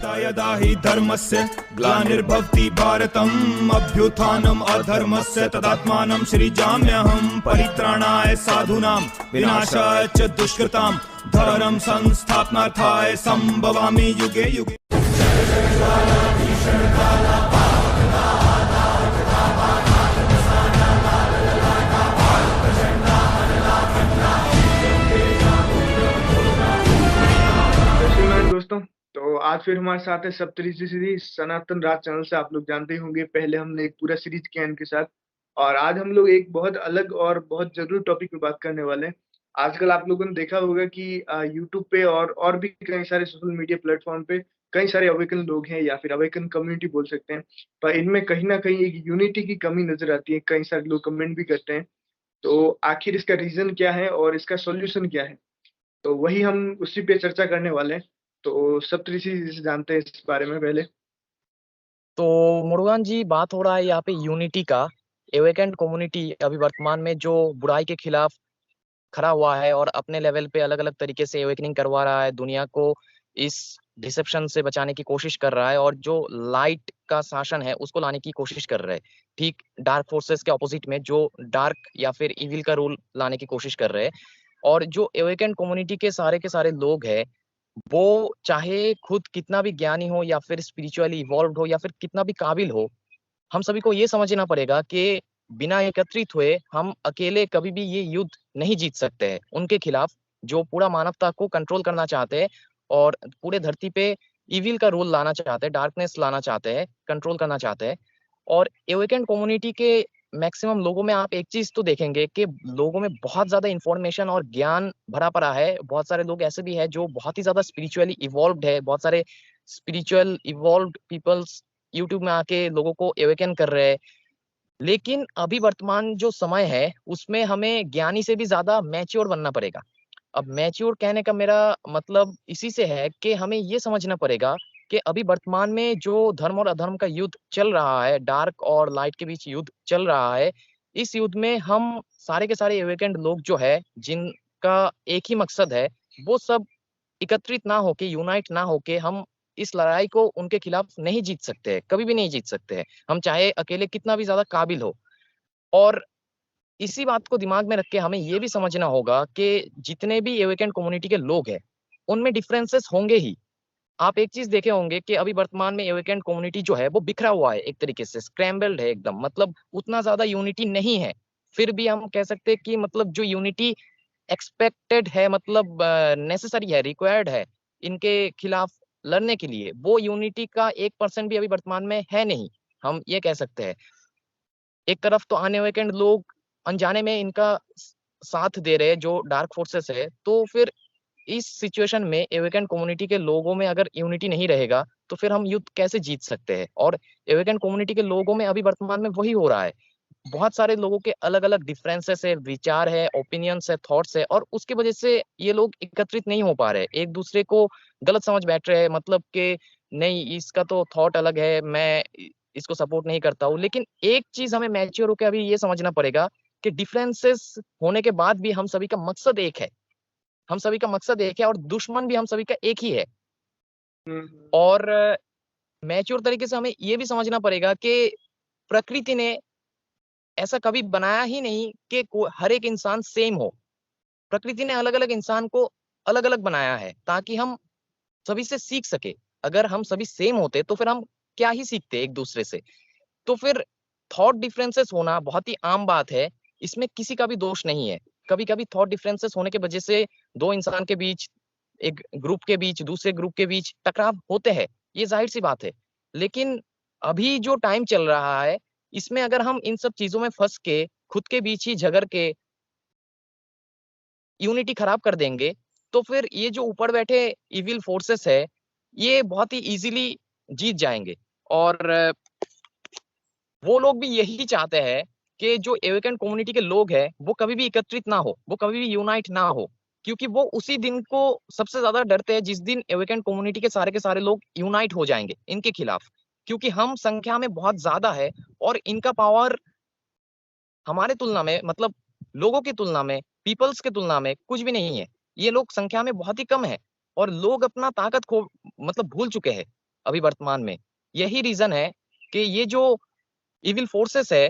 यदा हि धर्मस्य ग्लानिर्भवति भारतम् अभ्युत्थानम् अधर्मस्य तदात्मानं सृजाम्यहं परित्राणाय साधूनां विनाशाय च दुष्कृतां धर्म संस्थापनार्थाय संभवामि युगे युगे। दोस्तों, तो आज फिर हमारे साथ है सप्तऋषि सीरीज सनातन राज चैनल से। आप लोग जानते ही होंगे, पहले हमने एक पूरा सीरीज किया इनके साथ, और आज हम लोग एक बहुत अलग और बहुत जरूरी टॉपिक पे बात करने वाले हैं। आजकल आप लोगों ने देखा होगा कि यूट्यूब पे और भी कई सारे सोशल मीडिया प्लेटफॉर्म पे कई सारे अवेकन लोग हैं, या फिर अवेकन कम्युनिटी बोल सकते हैं, पर इनमें कहीं ना कहीं एक यूनिटी की कमी नजर आती है। कई सारे लोग कमेंट भी करते हैं, तो आखिर इसका रीजन क्या है और इसका सोल्यूशन क्या है, तो वही हम उसी पे चर्चा करने वाले हैं। तो सप्तऋषि से जानते हैं इस बारे में पहले। तो मुरुगन जी, बात हो रहा है यहाँ पे यूनिटी का। एवेकेंट कम्युनिटी अभी वर्तमान में जो बुराई के खिलाफ खड़ा हुआ है और अपने लेवल पे अलग अलग तरीके से एवेकनिंग करवा रहा है, दुनिया को इस डिसेप्शन से बचाने की कोशिश कर रहा है और जो लाइट का शासन है उसको लाने की कोशिश कर रहे हैं। ठीक डार्क फोर्सेस के ऑपोजिट में जो डार्क या फिर इविल का रूल लाने की कोशिश कर रहे हैं। और जो एवेकेंट कम्युनिटी के सारे लोग हैं, वो चाहे खुद कितना भी ज्ञानी हो या फिर स्पिरिचुअली इवॉल्व हो या फिर कितना भी काबिल हो, हम सभी को ये समझना पड़ेगा कि बिना एकत्रित हुए हम अकेले कभी भी ये युद्ध नहीं जीत सकते हैं उनके खिलाफ, जो पूरा मानवता को कंट्रोल करना चाहते हैं और पूरे धरती पे इविल का रूल लाना चाहते हैं, डार्कनेस लाना चाहते हैं, कंट्रोल करना चाहते हैं। और एवेकेंट कम्युनिटी के मैक्सिमम लोगों में आप एक चीज तो देखेंगे कि लोगों में बहुत ज्यादा इंफॉर्मेशन और ज्ञान भरा पड़ा है। बहुत सारे लोग ऐसे भी हैं जो बहुत ही ज्यादा स्पिरिचुअली इवॉल्व्ड है। बहुत सारे स्पिरिचुअल इवॉल्व्ड पीपल्स यूट्यूब में आके लोगों को एवेकन कर रहे हैं। लेकिन अभी वर्तमान जो समय है उसमें हमें ज्ञानी से भी ज्यादा मैच्योर बनना पड़ेगा। अब मैच्योर कहने का मेरा मतलब इसी से है कि हमें ये समझना पड़ेगा कि अभी वर्तमान में जो धर्म और अधर्म का युद्ध चल रहा है, डार्क और लाइट के बीच युद्ध चल रहा है, इस युद्ध में हम सारे के सारे एवेकेंट लोग जो है, जिनका एक ही मकसद है, वो सब एकत्रित ना होके, यूनाइट ना होके हम इस लड़ाई को उनके खिलाफ नहीं जीत सकते हैं, कभी भी नहीं जीत सकते हैं, हम चाहे अकेले कितना भी ज्यादा काबिल हो। और इसी बात को दिमाग में रख के हमें ये भी समझना होगा कि जितने भी एवेकेंट कम्युनिटी के लोग हैं उनमें डिफरेंसेस होंगे ही। आप एक चीज देखे होंगे कि अभी वर्तमान में एवेकेंट कम्युनिटी जो है वो बिखरा हुआ है, एक तरीके से स्क्रैम्बल्ड है एकदम, मतलब उतना ज्यादा यूनिटी नहीं है। फिर भी हम कह सकते हैं कि मतलब जो यूनिटी एक्सपेक्टेड है, मतलब नेसेसरी है, रिक्वायर्ड है इनके खिलाफ लड़ने के लिए, वो यूनिटी का 1% भी अभी वर्तमान में है नहीं, हम ये कह सकते हैं। एक तरफ तो आने वीकेंड लोग अनजाने में इनका साथ दे रहे हैं जो डार्क फोर्सेस है, तो फिर इस सिचुएशन में एवेकेंट कम्युनिटी के लोगों में अगर यूनिटी नहीं रहेगा तो फिर हम युद्ध कैसे जीत सकते हैं। और एवेकेंट कम्युनिटी के लोगों में अभी वर्तमान में वही हो रहा है। बहुत सारे लोगों के अलग अलग डिफरेंसेस है, विचार है, ओपिनियंस है, थॉट्स है, और उसकी वजह से ये लोग एकत्रित नहीं हो पा रहे, एक दूसरे को गलत समझ बैठ रहे हैं, मतलब कि नहीं इसका तो थॉट अलग है, मैं इसको सपोर्ट नहीं करता हूँ। लेकिन एक चीज हमें मैच्योर होकर अभी ये समझना पड़ेगा कि डिफरेंसेस होने के बाद भी हम सभी का मकसद एक है, हम सभी का मकसद एक है और दुश्मन भी हम सभी का एक ही है। और मैच्योर तरीके से हमें ये भी समझना पड़ेगा कि प्रकृति ने ऐसा कभी बनाया ही नहीं कि हर एक इंसान सेम हो। प्रकृति ने अलग अलग इंसान को अलग अलग बनाया है ताकि हम सभी से सीख सके। अगर हम सभी सेम होते तो फिर हम क्या ही सीखते एक दूसरे से। तो फिर थॉट डिफरेंसेस होना बहुत ही आम बात है, इसमें किसी का भी दोष नहीं है। कभी कभी थॉट डिफरेंसेस होने की वजह से दो इंसान के बीच, एक ग्रुप के बीच, दूसरे ग्रुप के बीच टकराव होते हैं, ये जाहिर सी बात है। लेकिन अभी जो टाइम चल रहा है इसमें अगर हम इन सब चीजों में फंस के खुद के बीच ही झगड़ के यूनिटी खराब कर देंगे तो फिर ये जो ऊपर बैठे इविल फोर्सेस है ये बहुत ही इजीली जीत जाएंगे। और वो लोग भी यही चाहते हैं कि जो एवेकेंट कम्युनिटी के लोग हैं वो कभी भी एकत्रित ना हो, वो कभी भी यूनाइट ना हो, क्योंकि वो उसी दिन को सबसे ज्यादा डरते हैं जिस दिन एवेकेंट कम्युनिटी के सारे लोग यूनाइट हो जाएंगे इनके खिलाफ। क्योंकि हम संख्या में बहुत ज्यादा है और इनका पावर हमारे तुलना में, मतलब लोगों की तुलना में, पीपल्स की तुलना में कुछ भी नहीं है। ये लोग संख्या में बहुत ही कम है और लोग अपना ताकत खो, मतलब भूल चुके हैं। अभी वर्तमान में। यही रीजन है कि ये जो इविल फोर्सेस है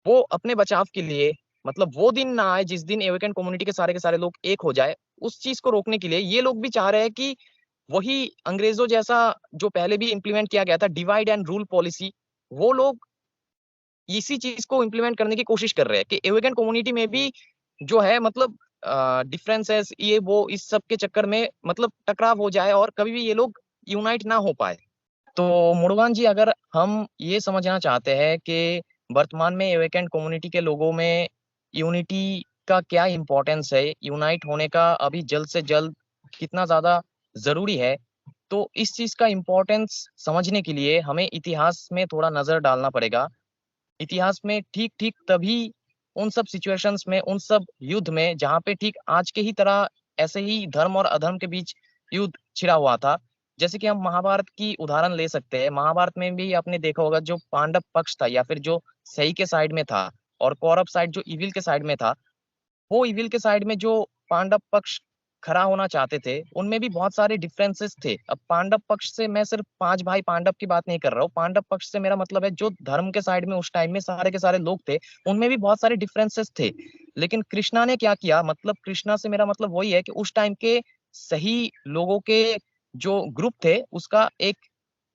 वो अपने बचाव के लिए, मतलब वो दिन ना आए जिस दिन एवेकन कम्युनिटी के सारे लोग एक हो जाए, उस चीज को रोकने के लिए ये लोग भी चाह रहे हैं कि वही अंग्रेजों जैसा जो पहले भी इम्प्लीमेंट किया गया था, डिवाइड एंड रूल पॉलिसी, वो लोग इसी चीज को इम्प्लीमेंट करने की कोशिश कर रहे हैं कि एवेगन कम्युनिटी में भी जो है मतलब डिफरेंसेस ये वो इस सब के चक्कर में मतलब टकराव हो जाए और कभी भी ये लोग यूनाइट ना हो पाए। तो मुरुगान जी, अगर हम ये समझना चाहते हैं कि वर्तमान में एवेकेंट कम्युनिटी के लोगों में यूनिटी का क्या इम्पोर्टेंस है, यूनाइट होने का अभी जल्द से जल्द कितना ज्यादा जरूरी है, तो इस चीज का इम्पोर्टेंस समझने के लिए हमें इतिहास में थोड़ा नजर डालना पड़ेगा। इतिहास में ठीक ठीक तभी उन सब सिचुएशंस में, उन सब युद्ध में जहाँ पे ठीक आज के ही तरह ऐसे ही धर्म और अधर्म के बीच युद्ध छिड़ा हुआ था। जैसे कि हम महाभारत की उदाहरण ले सकते हैं। महाभारत में भी आपने देखा होगा जो पांडव पक्ष था या फिर जो सही के साइड में था और कौरव साइड जो इविल के साइड में था, वो इविल के साइड में जो पांडव पक्ष खड़ा होना चाहते थे उनमें भी बहुत सारे डिफरेंसेस थे। अब पांडव पक्ष से मैं सिर्फ पांच भाई पांडव की बात नहीं कर रहा हूँ, पांडव पक्ष से मेरा मतलब है जो धर्म के साइड में उस टाइम में सारे के सारे लोग थे, उनमें भी बहुत सारे डिफरेंसेस थे। लेकिन कृष्णा ने क्या किया, मतलब कृष्णा से मेरा मतलब वही है कि उस टाइम के सही लोगों के जो ग्रुप थे उसका एक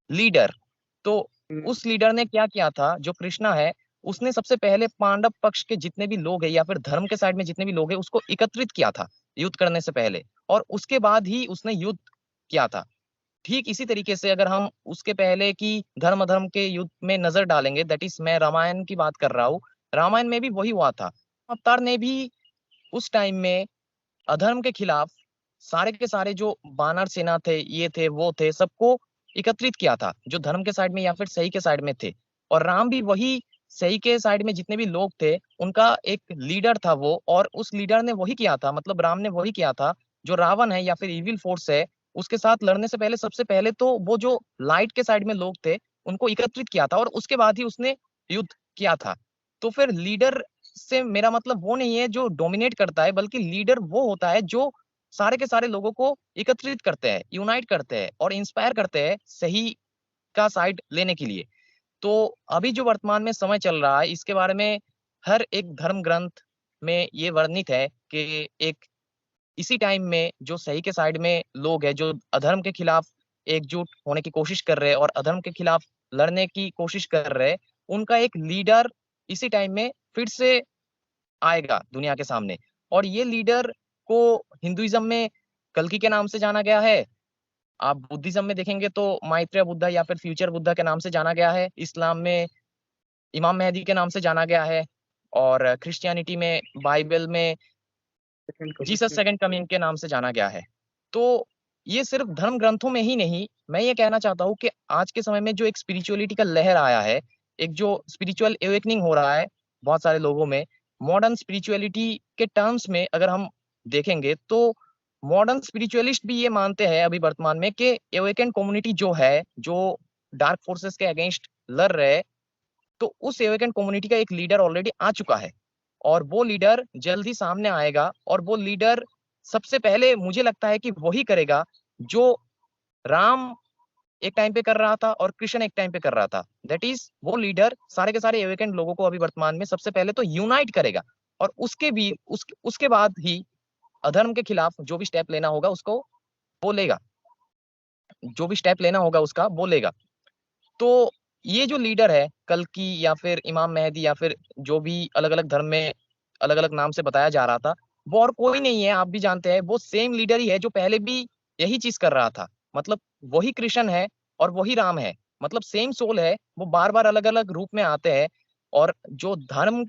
लीडर, तो हम्म, उस लीडर ने क्या किया था, जो कृष्णा है, उसने सबसे पहले पांडव पक्ष के जितने भी लोग हैं या फिर धर्म के साइड में जितने भी लोग हैं उसको एकत्रित किया था युद्ध करने से पहले, और उसके बाद ही उसने युद्ध किया था। ठीक इसी तरीके से अगर हम उसके पहले की धर्म अधर्म के युद्ध में नजर डालेंगे, दैट इज मैं रामायण की बात कर रहा हूँ, रामायण में भी वही हुआ था। अवतार ने भी उस टाइम में अधर्म के खिलाफ सारे के सारे जो बानर सेना थे, ये थे वो थे, सबको एकत्रित किया था जो धर्म के साइड में या फिर सही के साइड में थे। और राम भी वही सही के साइड में जितने भी लोग थे उनका एक लीडर था वो, और उस लीडर ने वही किया था, मतलब राम ने वही किया था जो रावण है या फिर इविल फोर्स है उसके साथ लड़ने से पहले सबसे पहले तो वो जो लाइट के साइड में लोग थे उनको एकत्रित किया था और उसके बाद ही उसने युद्ध किया था। तो फिर लीडर से मेरा मतलब वो नहीं है जो डोमिनेट करता है, बल्कि लीडर वो होता है जो सारे के सारे लोगों को एकत्रित करते हैं, यूनाइट करते हैं और इंस्पायर करते हैं सही का साइड लेने के लिए। तो अभी जो वर्तमान में समय चल रहा है इसके बारे में हर एक धर्म ग्रंथ में ये वर्णित है कि एक इसी टाइम में जो सही के साइड में लोग हैं जो अधर्म के खिलाफ एकजुट होने की कोशिश कर रहे हैं और अधर्म के खिलाफ लड़ने की कोशिश कर रहे हैं, उनका एक लीडर इसी टाइम में फिर से आएगा दुनिया के सामने। और ये लीडर को हिंदुइज्म में कल्कि के नाम से जाना गया है। आप बुद्धिज्म में देखेंगे तो माइत्रेय बुद्धा या फिर फ्यूचर बुद्धा के नाम से जाना गया है। इस्लाम में इमाम मेहदी के नाम से जाना गया है। और क्रिश्चियनिटी में बाइबल में second coming. Jesus second coming के नाम से जाना गया है। तो ये सिर्फ धर्म ग्रंथों में ही नहीं, मैं ये कहना चाहता हूँ कि आज के समय में जो एक स्पिरिचुअलिटी का लहर आया है, एक जो स्पिरिचुअल एवेकनिंग हो रहा है बहुत सारे लोगों में, मॉडर्न स्पिरिचुअलिटी के टर्म्स में अगर हम देखेंगे तो मॉडर्न स्पिरिचुअलिस्ट भी ये मानते हैं अभी वर्तमान में कि एवेकन कम्युनिटी जो है, जो डार्क फोर्सेस के अगेंस्ट लड़ रहे हैं, तो उस एवेकन कम्युनिटी का एक लीडर ऑलरेडी आ चुका है और वो लीडर जल्द ही सामने आएगा। और वो लीडर सबसे पहले मुझे लगता है कि वही करेगा जो राम एक टाइम पे कर रहा था और कृष्ण एक टाइम पे कर रहा था। दैट इज वो लीडर सारे के सारे एवेकेंट लोगों को अभी वर्तमान में सबसे पहले तो यूनाइट करेगा और उसके बाद ही अधर्म के खिलाफ जो भी स्टेप लेना होगा उसको वो लेगा, जो भी स्टेप लेना होगा उसका वो लेगा। तो ये जो लीडर है कल की या फिर इमाम मेहदी या फिर जो भी अलग अलग धर्म में अलग अलग नाम से बताया जा रहा था, वो और कोई नहीं है, आप भी जानते हैं, वो सेम लीडर ही है जो पहले भी यही चीज कर रहा था। मतलब वही कृष्ण है और वही राम है, मतलब सेम सोल है, वो बार बार अलग अलग रूप में आते हैं और जो धर्म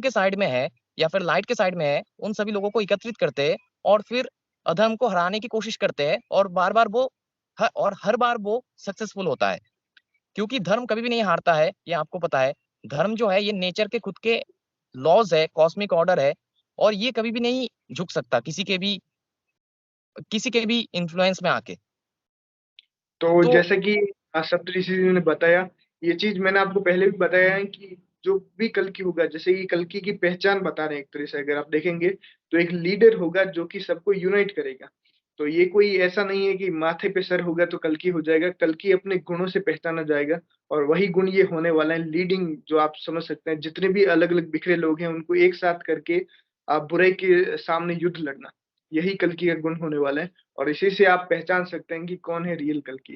के साइड में है या फिर लाइट के साइड में है उन सभी लोगों को एकत्रित करते हैं और फिर अधर्म को हराने की कोशिश करते हैं और बार बार वो हर बार वो सक्सेसफुल होता है, क्योंकि धर्म कभी भी नहीं हारता है, ये आपको पता है। धर्म जो है ये नेचर के खुद के लॉज है, कॉस्मिक ऑर्डर है, और ये कभी भी नहीं झुक सकता किसी के भी इन्फ्लुएंस में आके। तो तो जैसे कि सप्तऋषि जी ने बताया, ये चीज मैंने आपको पहले भी बताया है कि जो भी कल्कि होगा, जैसे कि कल्कि की पहचान बता रहे हैं एक तरह से अगर आप देखेंगे, तो एक लीडर होगा जो कि सबको यूनाइट करेगा। तो ये कोई ऐसा नहीं है कि माथे पे सर होगा तो कल्कि हो जाएगा। कल्कि अपने गुणों से पहचाना जाएगा और वही गुण ये होने वाला है लीडिंग, जो आप समझ सकते हैं जितने भी अलग-अलग बिखरे लोग हैं उनको एक साथ करके बुराई के सामने युद्ध लड़ना। यही कल्कि का गुण होने वाला है और इसी से आप पहचान सकते हैं कि कौन है रियल कल्कि।